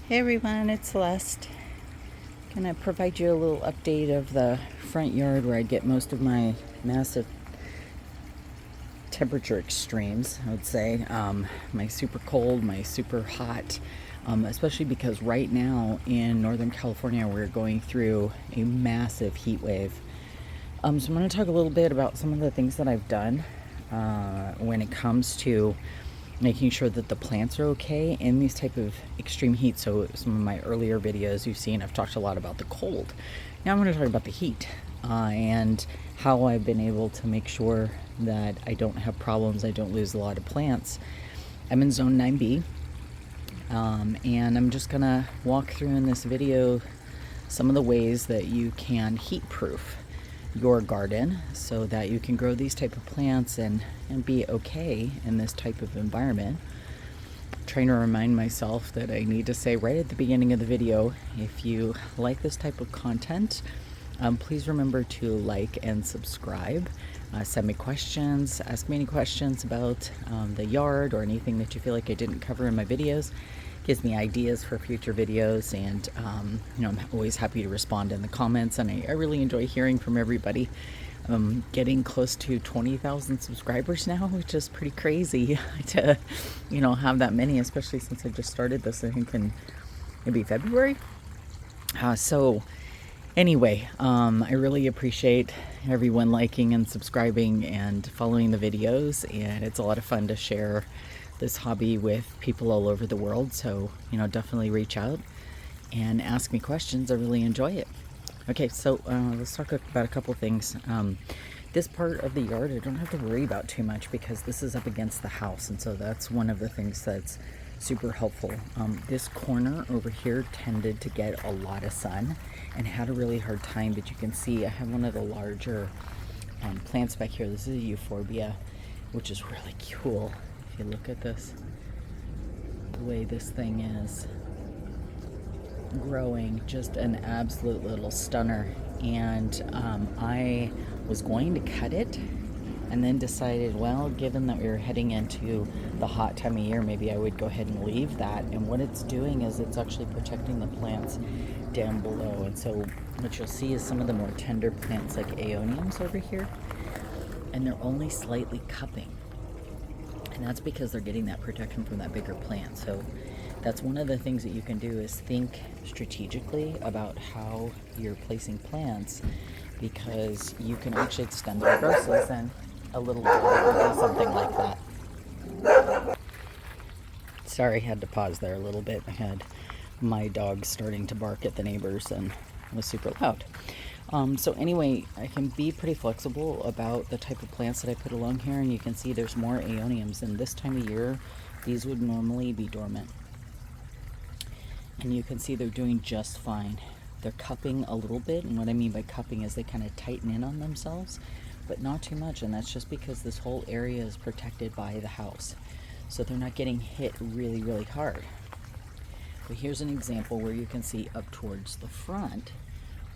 Hey everyone, it's Celeste. Gonna provide you a little update of the front yard where I get most of my massive temperature extremes, I would say. My super cold, my super hot, especially because right now in Northern California we're going through a massive heat wave. So I'm going to talk a little bit about some of the things that I've done when it comes to making sure that the plants are okay in these type of extreme heat. So some of my earlier videos you've seen, I've talked a lot about the cold. Now I'm going to talk about the heat and how I've been able to make sure that I don't have problems, I don't lose a lot of plants. I'm in zone 9B, and I'm just going to walk through in this video some of the ways that you can heat proof your garden so that you can grow these type of plants and be okay in this type of environment. I'm trying to remind myself that I need to say right at the beginning of the video, if you like this type of content, please remember to like and subscribe. Send me questions, ask me any questions about the yard or anything that you feel like I didn't cover in my videos. Gives me ideas for future videos, and I'm always happy to respond in the comments, and I really enjoy hearing from everybody. Getting close to 20,000 subscribers now, which is pretty crazy to have that many, especially since I just started this, I think in maybe February. So anyway, I really appreciate everyone liking and subscribing and following the videos, and it's a lot of fun to share this hobby with people all over the world. So definitely reach out and ask me questions. I really enjoy it. Okay, so let's talk about a couple things. This part of the yard I don't have to worry about too much because this is up against the house, and so that's one of the things that's super helpful. This corner over here tended to get a lot of sun and had a really hard time, but you can see I have one of the larger plants back here. This is a euphorbia, which is really cool. If you look at this, the way this thing is growing, just an absolute little stunner. And I was going to cut it and then decided, well, given that we were heading into the hot time of year, maybe I would go ahead and leave that. And what it's doing is it's actually protecting the plants down below. And so what you'll see is some of the more tender plants like Aeoniums over here, and they're only slightly cupping. And that's because they're getting that protection from that bigger plant. So that's one of the things that you can do, is think strategically about how you're placing plants, because you can actually extend their growth season a little bit or do something like that. Sorry, I had to pause there a little bit. I had my dog starting to bark at the neighbors and it was super loud. So anyway, I can be pretty flexible about the type of plants that I put along here, and you can see there's more Aeoniums, and this time of year these would normally be dormant, and you can see they're doing just fine. They're cupping a little bit, and what I mean by cupping is they kind of tighten in on themselves, but not too much, and that's just because this whole area is protected by the house, so they're not getting hit really, really hard. But here's an example where you can see up towards the front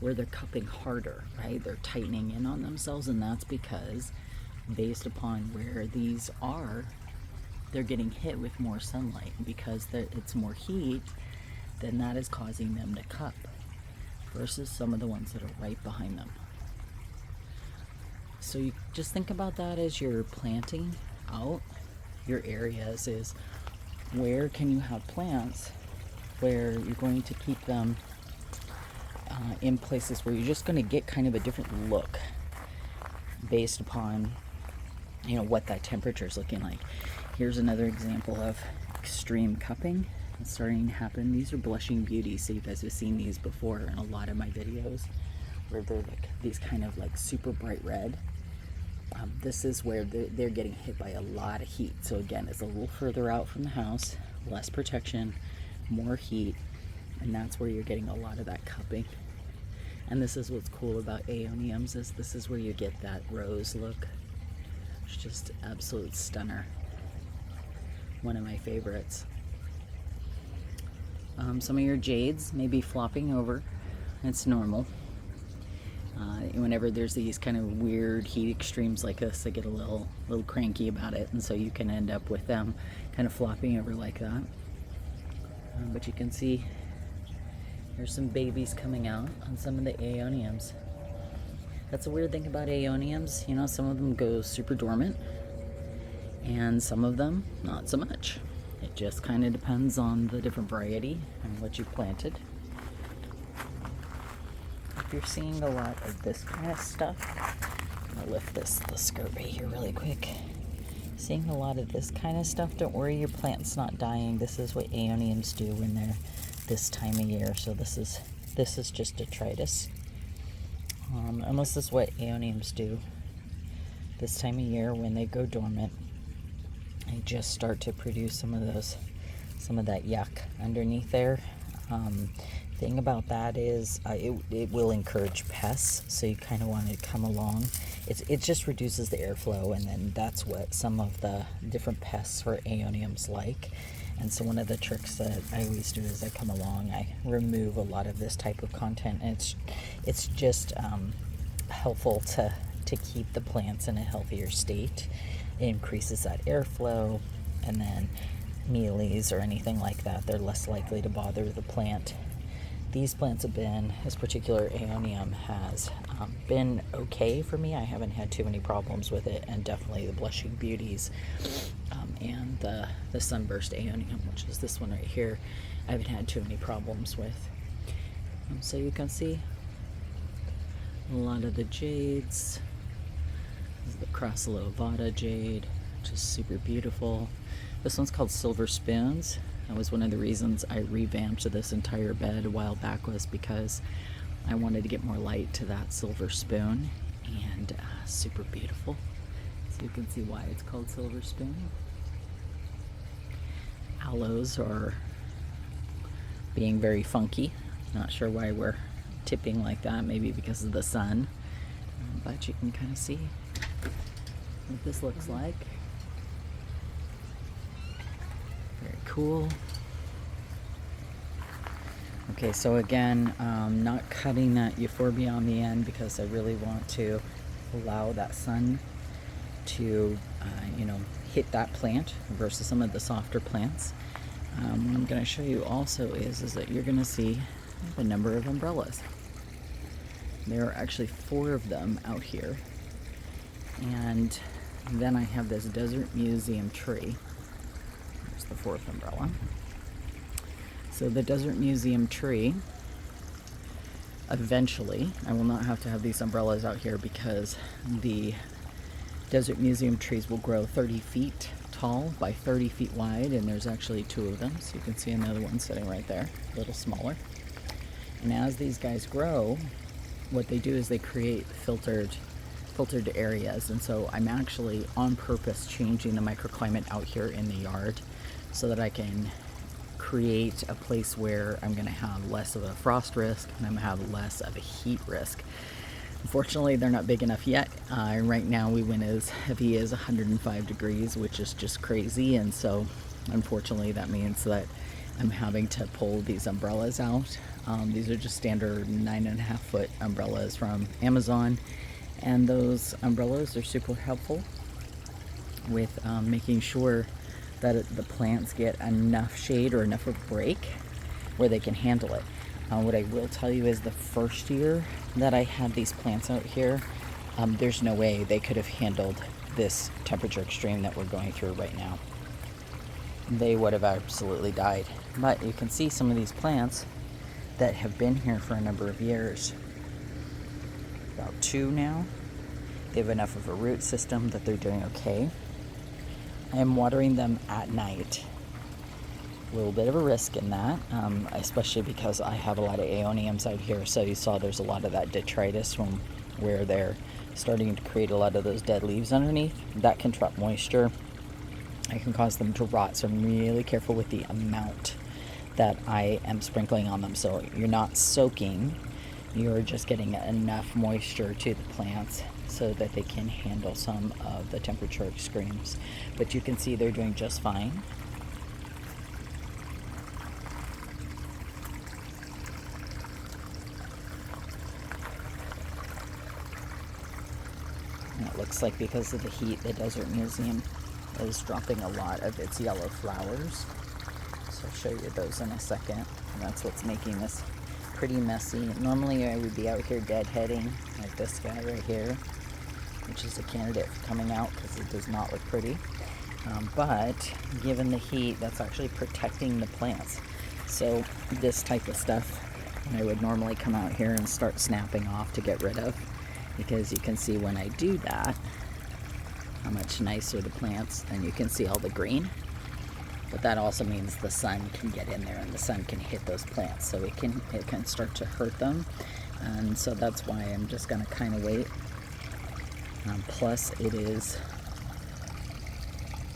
where they're cupping harder, right? They're tightening in on themselves, and that's because based upon where these are, they're getting hit with more sunlight. Because it's more heat, then that is causing them to cup versus some of the ones that are right behind them. So you just think about that as you're planting out your areas, is where can you have plants where you're going to keep them in places where you're just going to get kind of a different look based upon what that temperature is looking like. Here's another example of extreme cupping. It's starting to happen. These are blushing beauties, so you guys have seen these before in a lot of my videos where they're like these kind of like super bright red. This is where they're getting hit by a lot of heat. So again, it's a little further out from the house, less protection, more heat, and that's where you're getting a lot of that cupping. And this is what's cool about Aeoniums, is this is where you get that rose look. It's just absolute stunner. One of my favorites. Some of your jades may be flopping over. It's normal. Whenever there's these kind of weird heat extremes like this, I get a little cranky about it, and so you can end up with them kind of flopping over like that. But you can see there's some babies coming out on some of the Aeoniums. That's a weird thing about Aeoniums. You know, some of them go super dormant and some of them not so much. It just kind of depends on the different variety and what you planted. If you're seeing a lot of this kind of stuff, I'm gonna lift the skirt right here really quick. Seeing a lot of this kind of stuff, don't worry, your plant's not dying. This is what Aeoniums do when they're this time of year. So this is just detritus. And this is what Aeoniums do this time of year when they go dormant. They just start to produce some of that yuck underneath there. Thing about that is it will encourage pests, so you kind of want to come along. It just reduces the airflow, and then that's what some of the different pests for Aeoniums like. And so one of the tricks that I always do is I come along, I remove a lot of this type of content, and it's just helpful to keep the plants in a healthier state. It increases that airflow, and then mealies or anything like that, they're less likely to bother the plant. These plants have been, this particular Aeonium has been okay for me. I haven't had too many problems with it, and definitely the Blushing Beauties and the Sunburst Aeonium, which is this one right here, I haven't had too many problems with. So you can see a lot of the jades. This is the Crassulovata jade, which is super beautiful. This one's called Silver Spoons. That was one of the reasons I revamped this entire bed a while back, was because I wanted to get more light to that silver spoon, and super beautiful. So you can see why it's called Silver Spoon. Aloes are being very funky. Not sure why we're tipping like that, maybe because of the sun, but you can kind of see what this looks like. Very cool. Okay, so again, not cutting that euphorbia on the end because I really want to allow that sun to, hit that plant versus some of the softer plants. What I'm going to show you also is that you're going to see a number of umbrellas. There are actually 4 of them out here. And then I have this Desert Museum tree. There's the 4th umbrella. So the Desert Museum tree, eventually, I will not have to have these umbrellas out here because the Desert Museum trees will grow 30 feet tall by 30 feet wide, and there's actually 2 of them. So you can see another one sitting right there, a little smaller. And as these guys grow, what they do is they create filtered areas. And so I'm actually on purpose changing the microclimate out here in the yard so that I can create a place where I'm going to have less of a frost risk and I'm going to have less of a heat risk. Unfortunately, they're not big enough yet. Right now we went as heavy as 105 degrees, which is just crazy. And so unfortunately that means that I'm having to pull these umbrellas out. These are just standard 9.5 foot umbrellas from Amazon. And those umbrellas are super helpful with making sure that the plants get enough shade or enough of a break where they can handle it. What I will tell you is the first year that I had these plants out here, there's no way they could have handled this temperature extreme that we're going through right now. They would have absolutely died. But you can see some of these plants that have been here for a number of years, about 2 now. They have enough of a root system that they're doing okay. I am watering them at night. A little bit of a risk in that, especially because I have a lot of Aeoniums out here. So you saw there's a lot of that detritus from where they're starting to create a lot of those dead leaves underneath. That can trap moisture. It can cause them to rot. So I'm really careful with the amount that I am sprinkling on them. So you're not soaking, you're just getting enough moisture to the plants so that they can handle some of the temperature extremes. But you can see they're doing just fine. And it looks like because of the heat, the Desert Museum is dropping a lot of its yellow flowers. So I'll show you those in a second. And that's what's making this pretty messy. Normally I would be out here deadheading, like this guy right here, which is a candidate for coming out because it does not look pretty. But given the heat, that's actually protecting the plants. So this type of stuff, I would normally come out here and start snapping off to get rid of, because you can see when I do that, how much nicer the plants, and you can see all the green. But that also means the sun can get in there and the sun can hit those plants, so it can start to hurt them. And so that's why I'm just going to kind of wait. Plus it is,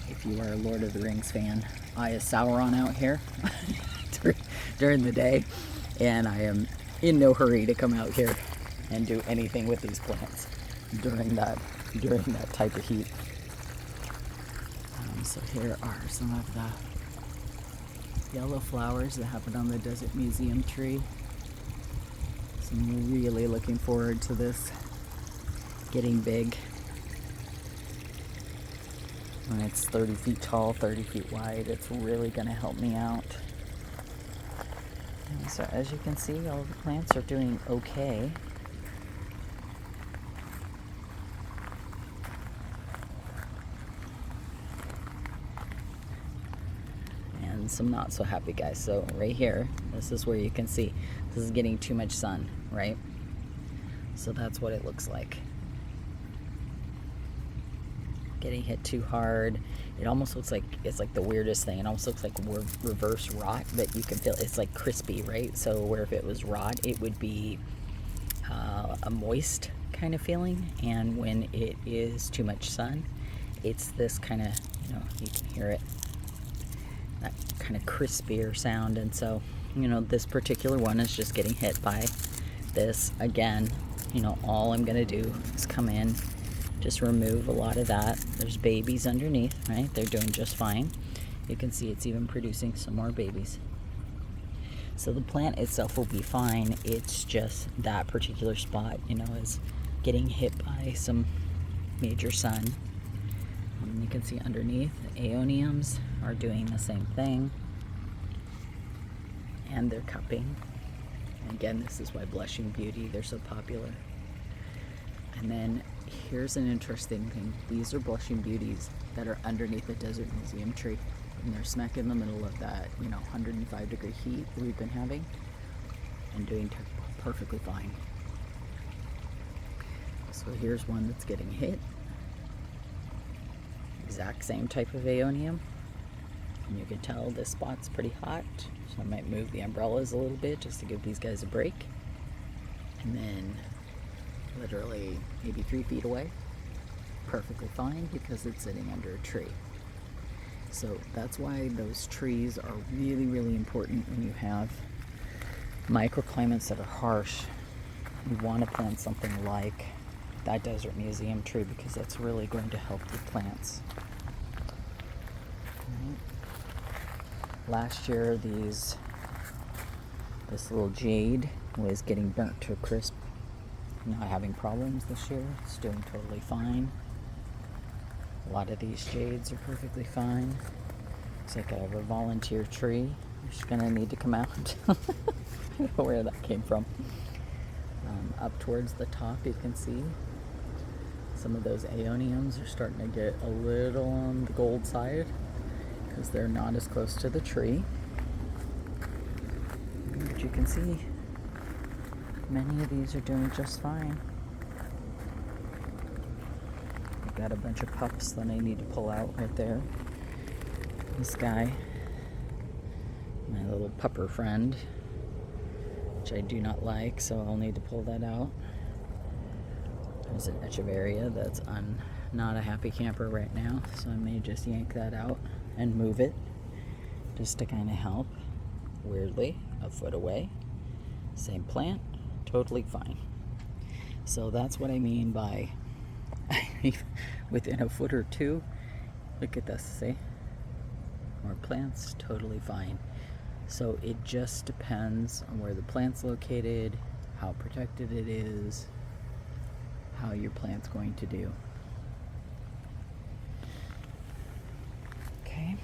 if you are a Lord of the Rings fan, I is Sauron out here during the day, and I am in no hurry to come out here and do anything with these plants during that type of heat. So here are some of the yellow flowers that happen on the Desert Museum tree. So I'm really looking forward to this getting big. When it's 30 feet tall, 30 feet wide, it's really going to help me out. And so as you can see, all the plants are doing okay. And some not so happy guys. So right here, this is where you can see this is getting too much sun, right? So that's what it looks like. Getting hit too hard. It almost looks like, it's like the weirdest thing. It almost looks like reverse rot, but you can feel it's like crispy, right? So where if it was rot, it would be a moist kind of feeling, and when it is too much sun, it's this kind of, you know, you can hear it, that kind of crispier sound. And so, you know, this particular one is just getting hit by this. Again, you know, all I'm gonna do is come in, just remove a lot of that. There's babies underneath, right? They're doing just fine. You can see it's even producing some more babies. So the plant itself will be fine. It's just that particular spot, you know, is getting hit by some major sun. And you can see underneath, Aeoniums are doing the same thing. And they're cupping. And again, this is why Blushing Beauty, they're so popular. And then here's an interesting thing. These are Blushing Beauties that are underneath the Desert Museum tree. And they're smack in the middle of that, you know, 105-degree heat that we've been having, and doing perfectly fine. So here's one that's getting hit. Exact same type of Aeonium. And you can tell this spot's pretty hot. So I might move the umbrellas a little bit just to give these guys a break. And then literally maybe 3 feet away, perfectly fine because it's sitting under a tree. So that's why those trees are really, really important when you have microclimates that are harsh. You want to plant something like that Desert Museum tree because that's really going to help the plants. Last year, this little jade was getting burnt to a crisp. Not having problems this year. It's doing totally fine. A lot of these jades are perfectly fine. Looks like I have a volunteer tree. She's gonna need to come out. I don't know where that came from. Up towards the top, you can see some of those Aeoniums are starting to get a little on the gold side because they're not as close to the tree. But you can see many of these are doing just fine. I've got a bunch of pups that I need to pull out right there. This guy, my little pupper friend, which I do not like, so I'll need to pull that out. There's an Echeveria that's not a happy camper right now, so I may just yank that out and move it just to kind of help. Weirdly, a foot away, same plant, totally fine. So that's what I mean by within a foot or two. Look at this, see? More plants, totally fine. So it just depends on where the plant's located, how protected it is, how your plant's going to do. Okay.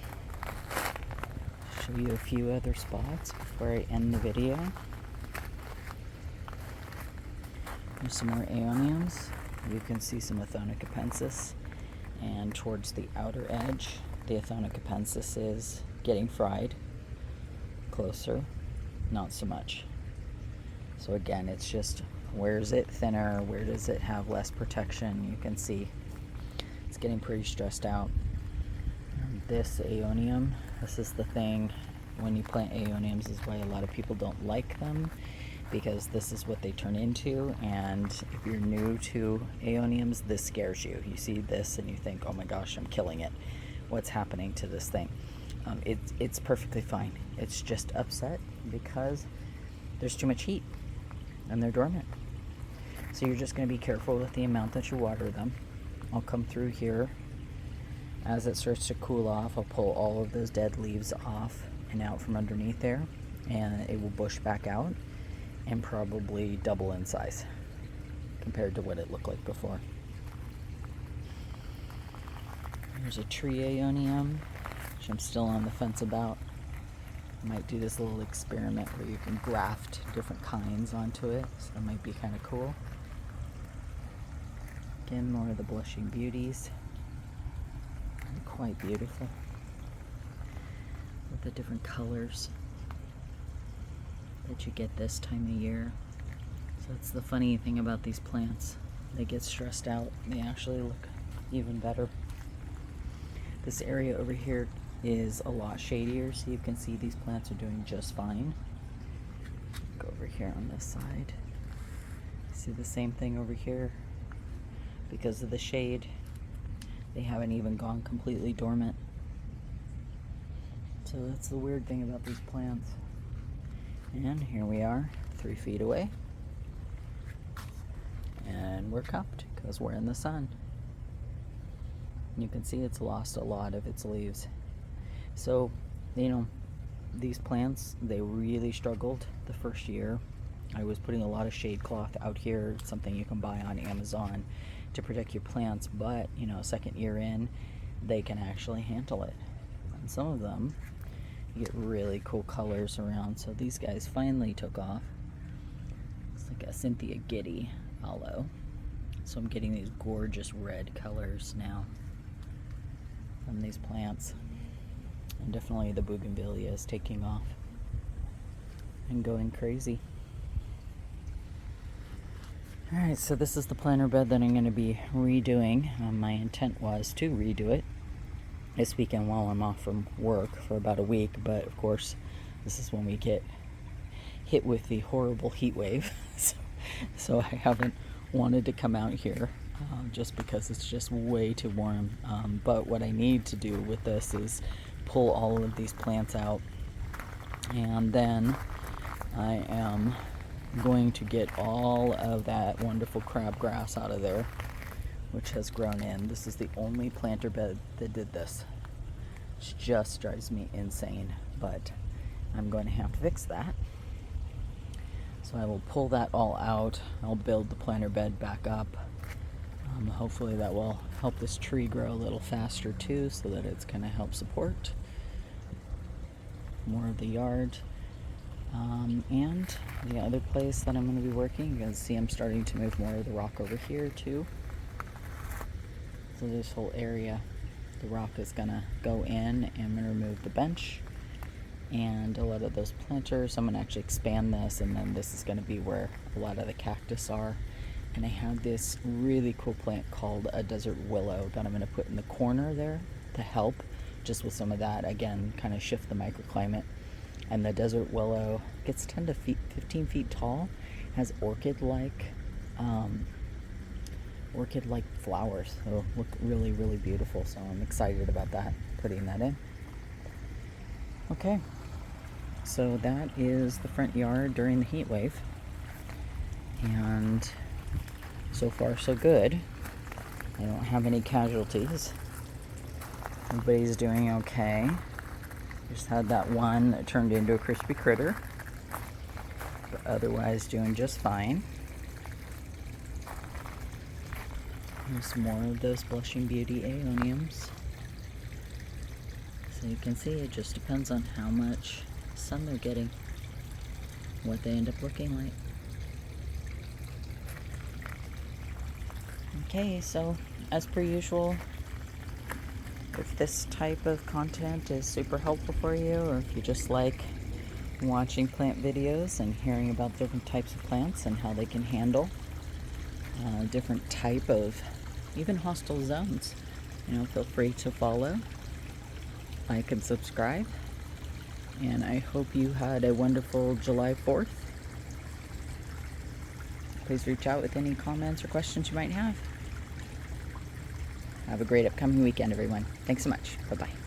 show you a few other spots before I end the video. There's some more Aeoniums. You can see some Aethonicapensis, and towards the outer edge, the Aethonicapensis is getting fried. Closer, not so much. So again, it's just, where is it thinner? Where does it have less protection? You can see it's getting pretty stressed out. And this Aeonium, this is the thing, when you plant Aeoniums is why a lot of people don't like them, because this is what they turn into. And if you're new to Aeoniums, this scares you. You see this and you think, oh my gosh, I'm killing it. What's happening to this thing? It's perfectly fine. It's just upset because there's too much heat and they're dormant. So you're just going to be careful with the amount that you water them. I'll come through here. As it starts to cool off, I'll pull all of those dead leaves off and out from underneath there, and it will bush back out and probably double in size compared to what it looked like before. There's a tree Aeonium, which I'm still on the fence about. I might do this little experiment where you can graft different kinds onto it, so that might be kind of cool. Again, more of the blushing beauties. They're quite beautiful with the different colors that you get this time of year. So that's the funny thing about these plants. They get stressed out, they actually look even better. This area over here is a lot shadier, so you can see these plants are doing just fine. Go over here on this side. See the same thing over here. Because of the shade, they haven't even gone completely dormant. So that's the weird thing about these plants. And here we are, 3 feet away. And we're cupped because we're in the sun. You can see it's lost a lot of its leaves. So, you know, these plants, they really struggled the first year. I was putting a lot of shade cloth out here. It's something you can buy on Amazon to protect your plants, but, you know, second year in, they can actually handle it. And some of them, you get really cool colors around. So these guys finally took off. It's like a Cynthia Giddy aloe. So I'm getting these gorgeous red colors now from these plants. And definitely the bougainvillea is taking off and going crazy. Alright, so this is the planter bed that I'm going to be redoing. My intent was to redo it this weekend while I'm off from work for about a week, but of course this is when we get hit with the horrible heat wave. So I haven't wanted to come out here just because it's just way too warm. But what I need to do with this is pull all of these plants out, and then I am going to get all of that wonderful crabgrass out of there, which has grown in. This is the only planter bed that did this. It just drives me insane, but I'm going to have to fix that. So I will pull that all out. I'll build the planter bed back up. Hopefully that will help this tree grow a little faster too, so that it's going to help support more of the yard. And the other place that I'm going to be working, you can see I'm starting to move more of the rock over here too. So this whole area, the rock is going to go in, and I'm going to remove the bench and a lot of those planters. I'm going to actually expand this, and then this is going to be where a lot of the cactus are. And I have this really cool plant called a desert willow that I'm going to put in the corner there to help just with some of that, again, kind of shift the microclimate. And the desert willow gets 10 to 15 feet tall, has orchid-like flowers. So look really, really beautiful. So I'm excited about that, putting that in. Okay, so that is the front yard during the heat wave. And so far so good. I don't have any casualties. Everybody's doing okay. Just had that one that turned into a crispy critter, but otherwise doing just fine. There's more of those blushing beauty Aeoniums. So you can see it just depends on how much sun they're getting, what they end up looking like. Okay, so as per usual, if this type of content is super helpful for you, or if you just like watching plant videos and hearing about different types of plants and how they can handle different type of even hostile zones, feel free to follow, like, and subscribe. And I hope you had a wonderful July 4th. Please reach out with any comments or questions you might have. Have a great upcoming weekend, everyone. Thanks so much. Bye-bye.